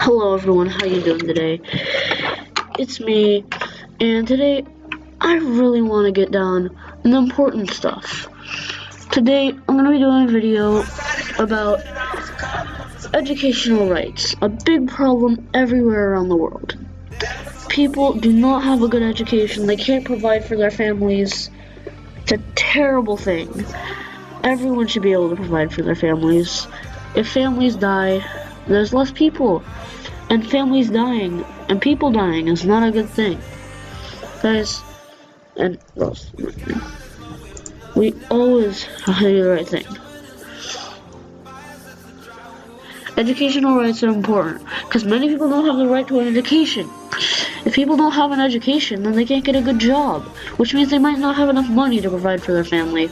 Hello everyone, how you doing today? It's me, and today I really want to get down on the important stuff. Today I'm going to be doing a video about educational rights, a big problem everywhere around the world. People do not have a good education, they can't provide for their families. It's a terrible thing. Everyone should be able to provide for their families. If families die, there's less people. And families dying, and people dying is not a good thing. Guys, and girls, we always have to do the right thing. Educational rights are important, because many people don't have the right to an education. If people don't have an education, then they can't get a good job, which means they might not have enough money to provide for their family.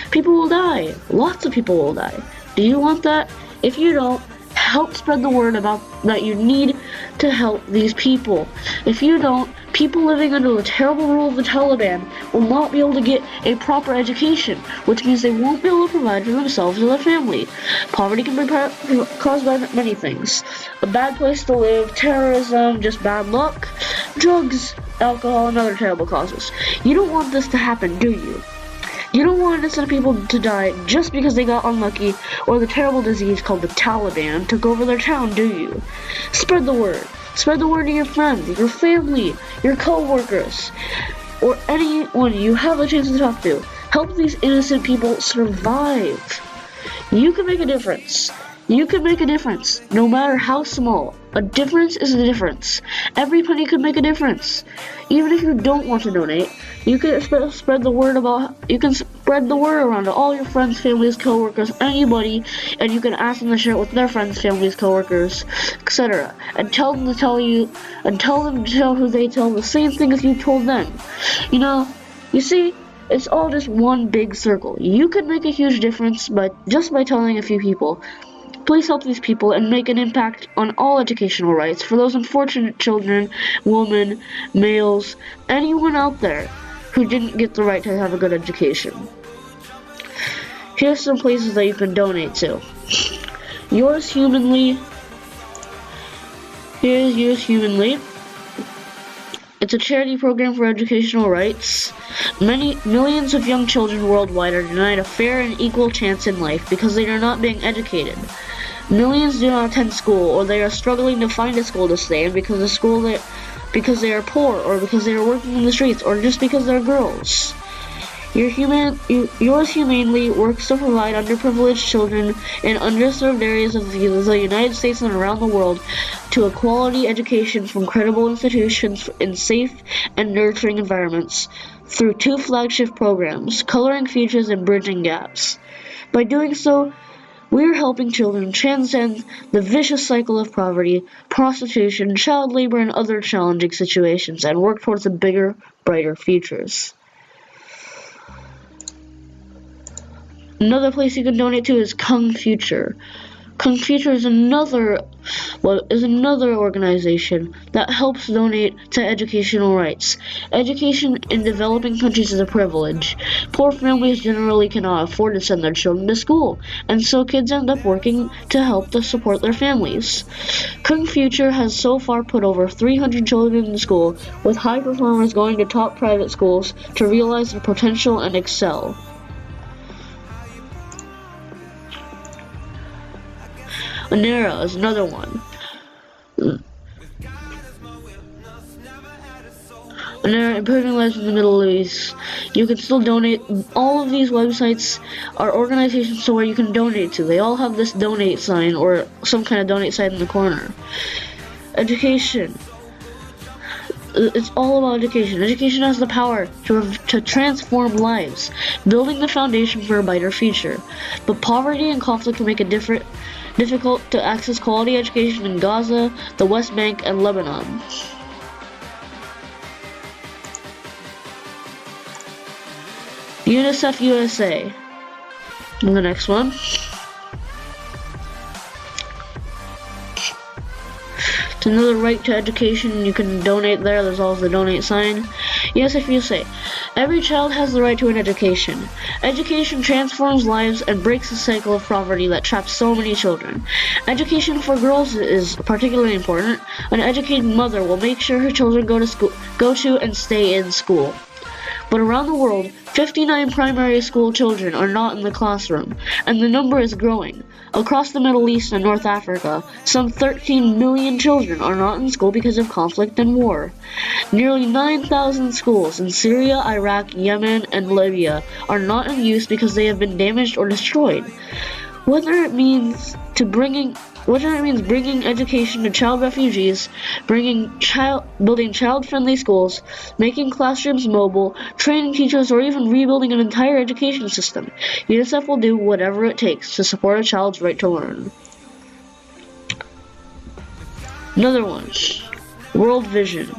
People will die. Lots of people will die. Do you want that? If you don't, help spread the word about that you need to help these people. If you don't, people living under the terrible rule of the Taliban will not be able to get a proper education, which means they won't be able to provide for themselves or their family. Poverty can be caused by many things. A bad place to live, terrorism, just bad luck, drugs, alcohol, and other terrible causes. You don't want this to happen, do you? You don't want innocent people to die just because they got unlucky or the terrible disease called the Taliban took over their town, do you? Spread the word. Spread the word to your friends, your family, your co-workers, or anyone you have a chance to talk to. Help these innocent people survive. You can make a difference. You can make a difference, no matter how small. A difference is a difference. Every penny could make a difference. Even if you don't want to donate, you can spread the word around to all your friends, families, coworkers, anybody, and you can ask them to share it with their friends, families, coworkers, etc. And tell them to tell who they tell the same thing as you told them. You see, it's all just one big circle. You could make a huge difference just by telling a few people. Please help these people and make an impact on all educational rights for those unfortunate children, women, males, anyone out there who didn't get the right to have a good education. Here's some places that you can donate to. Yours Humanly. Here's Yours Humanly. It's a charity program for educational rights. Millions of young children worldwide are denied a fair and equal chance in life because they are not being educated. Millions do not attend school, or they are struggling to find a school to stay in because they are poor, or because they are working in the streets, or just because they're girls. Yours Humanely works to provide underprivileged children in underserved areas of the United States and around the world to a quality education from credible institutions in safe and nurturing environments through 2 flagship programs, Coloring Futures and Bridging Gaps. By doing so, we are helping children transcend the vicious cycle of poverty, prostitution, child labor, and other challenging situations and work towards a bigger, brighter futures. Another place you can donate to is Kung Future. Kung Future is another organization that helps donate to educational rights. Education in developing countries is a privilege. Poor families generally cannot afford to send their children to school, and so kids end up working to help to support their families. Kung Future has so far put over 300 children in school, with high performers going to top private schools to realize their potential and excel. Anera is another one. Anera, improving lives in the Middle East. You can still donate. All of these websites are organizations where you can donate to. They all have this donate sign or some kind of donate sign in the corner. Education. It's all about education. Education has the power to transform lives, building the foundation for a brighter future. But poverty and conflict can make it difficult to access quality education in Gaza, the West Bank, and Lebanon. UNICEF USA. And the next one. To know the right to education, you can donate there. There's always the donate sign. Yes, if you say, every child has the right to an education. Education transforms lives and breaks the cycle of poverty that traps so many children. Education for girls is particularly important. An educated mother will make sure her children go to and stay in school. But around the world, 59 primary school children are not in the classroom, and the number is growing. Across the Middle East and North Africa, some 13 million children are not in school because of conflict and war. Nearly 9,000 schools in Syria, Iraq, Yemen, and Libya are not in use because they have been damaged or destroyed. Whether it means bringing education to child refugees, building child-friendly schools, making classrooms mobile, training teachers, or even rebuilding an entire education system, UNICEF will do whatever it takes to support a child's right to learn. Another one, World Vision.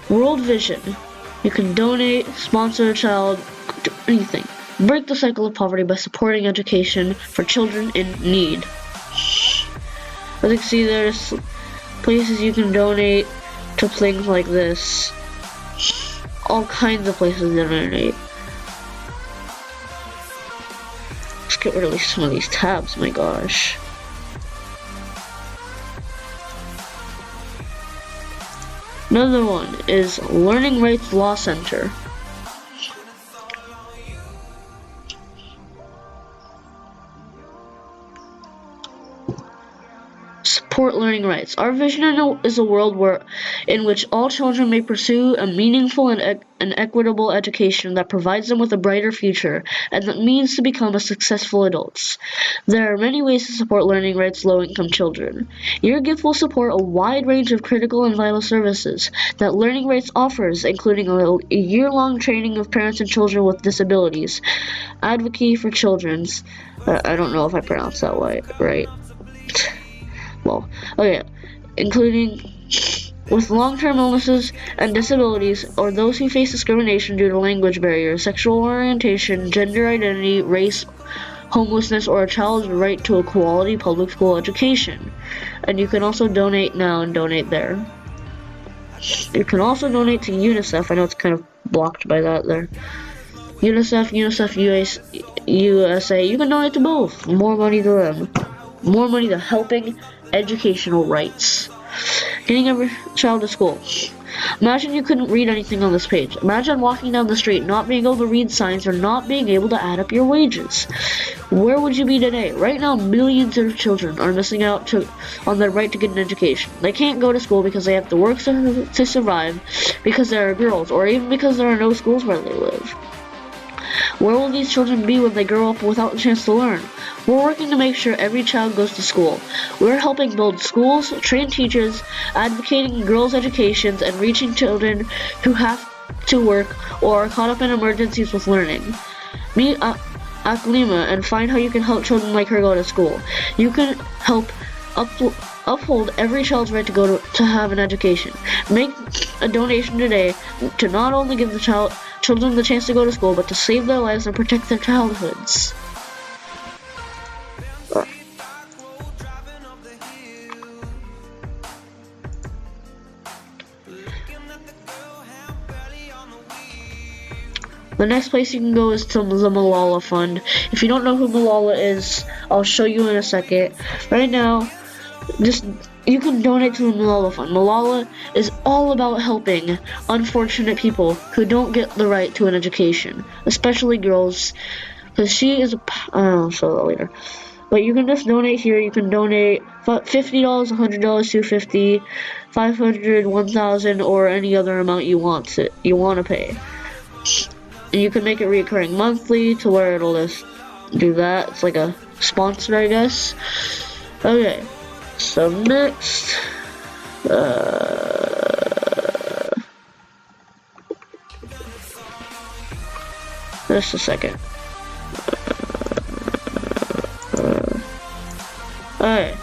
World Vision. You can donate, sponsor a child, do anything. Break the cycle of poverty by supporting education for children in need. As you can see, there's places you can donate to things like this. All kinds of places to donate. Let's get rid of some of these tabs, my gosh. Another one is Learning Rights Law Center. Support learning rights. Our vision is a world in which all children may pursue a meaningful and equitable education that provides them with a brighter future and that means to become a successful adults. There are many ways to support learning rights low-income children. Your gift will support a wide range of critical and vital services that Learning Rights offers, including a year-long training of parents and children with disabilities, advocacy for children's. I don't know if I pronounced that right. Well, okay, including with long-term illnesses and disabilities, or those who face discrimination due to language barriers, sexual orientation, gender identity, race, homelessness, or a child's right to a quality public school education. And you can also donate now and donate there. You can also donate to UNICEF. I know it's kind of blocked by that there. UNICEF USA. You can donate to both. More money to them. More money to helping educational rights. Getting every child to school. Imagine you couldn't read anything on this page. Imagine walking down the street, not being able to read signs, or not being able to add up your wages. Where would you be today? Right now, millions of children are missing out on their right to get an education. They can't go to school because they have to work to survive, because they are girls, or even because there are no schools where they live. Where will these children be when they grow up without a chance to learn? We're working to make sure every child goes to school. We're helping build schools, train teachers, advocating girls' educations, and reaching children who have to work or are caught up in emergencies with learning. Meet Aklima and find how you can help children like her go to school. You can help uphold every child's right to have an education. Make a donation today to not only give the children the chance to go to school, but to save their lives and protect their childhoods. The next place you can go is to the Malala Fund. If you don't know who Malala is, I'll show you in a second. Right now, you can donate to the Malala Fund. Malala is all about helping unfortunate people who don't get the right to an education, especially girls, because she is I'll show that later. But you can just donate here. You can donate $50, $100, $250, $500, $1,000, or any other amount you want to pay. And you can make it recurring monthly to where it'll just do that. It's like a sponsor, I guess. Okay, so next, just a second. Alright.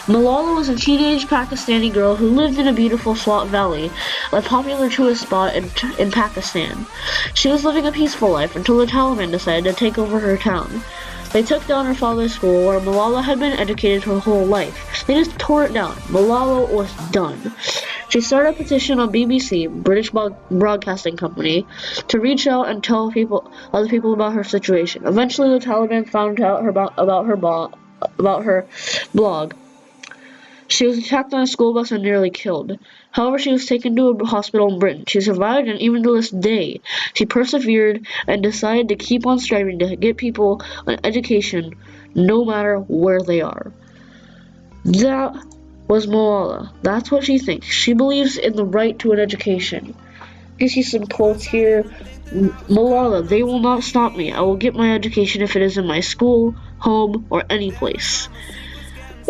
Malala was a teenage Pakistani girl who lived in a beautiful Swat Valley, a popular tourist spot in Pakistan. She was living a peaceful life until the Taliban decided to take over her town. They took down her father's school where Malala had been educated her whole life. They just tore it down. Malala was done. She started a petition on BBC, British Broadcasting Company, to reach out and tell other people about her situation. Eventually, the Taliban found out about her blog. She was attacked on a school bus and nearly killed. However, she was taken to a hospital in Britain. She survived, and even to this day, she persevered and decided to keep on striving to get people an education, no matter where they are. That was Malala. That's what she thinks. She believes in the right to an education. You see some quotes here. Malala, they will not stop me. I will get my education if it is in my school, home, or any place.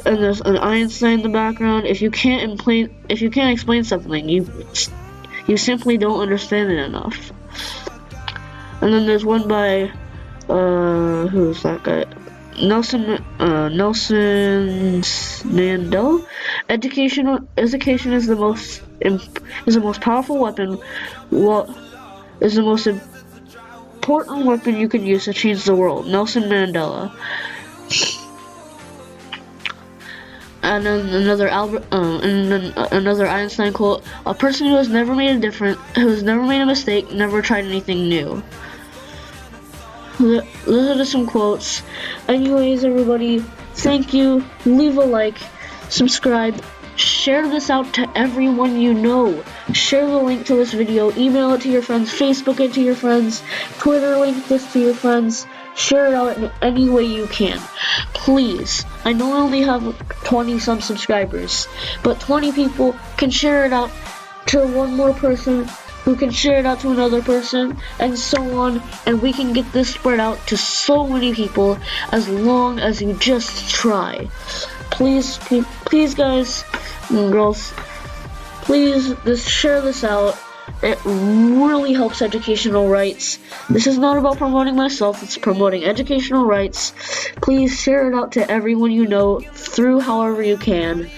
And there's an Einstein in the background. If you can't explain something, you simply don't understand it enough. And then there's one by who's that guy? Nelson Mandela. Education is the most powerful weapon. What is the most important weapon you can use to change the world? Nelson Mandela. And then another Einstein quote: "A person who has never made a mistake, never tried anything new." Those are just some quotes. Anyways, everybody, thank you. Leave a like, subscribe, share this out to everyone you know. Share the link to this video, email it to your friends, Facebook it to your friends, Twitter link this to your friends. Share it out in any way you can. Please. I know I only have 20 some subscribers, but 20 people can share it out to one more person, who can share it out to another person, and so on, and we can get this spread out to so many people as long as you just try. Please guys and girls, please just share this out. It really helps educational rights. This is not about promoting myself, it's promoting educational rights. Please share it out to everyone you know through however you can.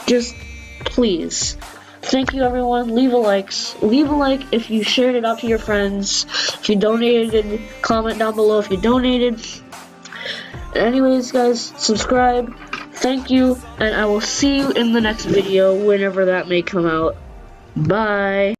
Just please. Thank you, everyone. Leave a like if you shared it out to your friends. If you donated, comment down below if you donated. Anyways, guys, subscribe. Thank you, and I will see you in the next video whenever that may come out. Bye.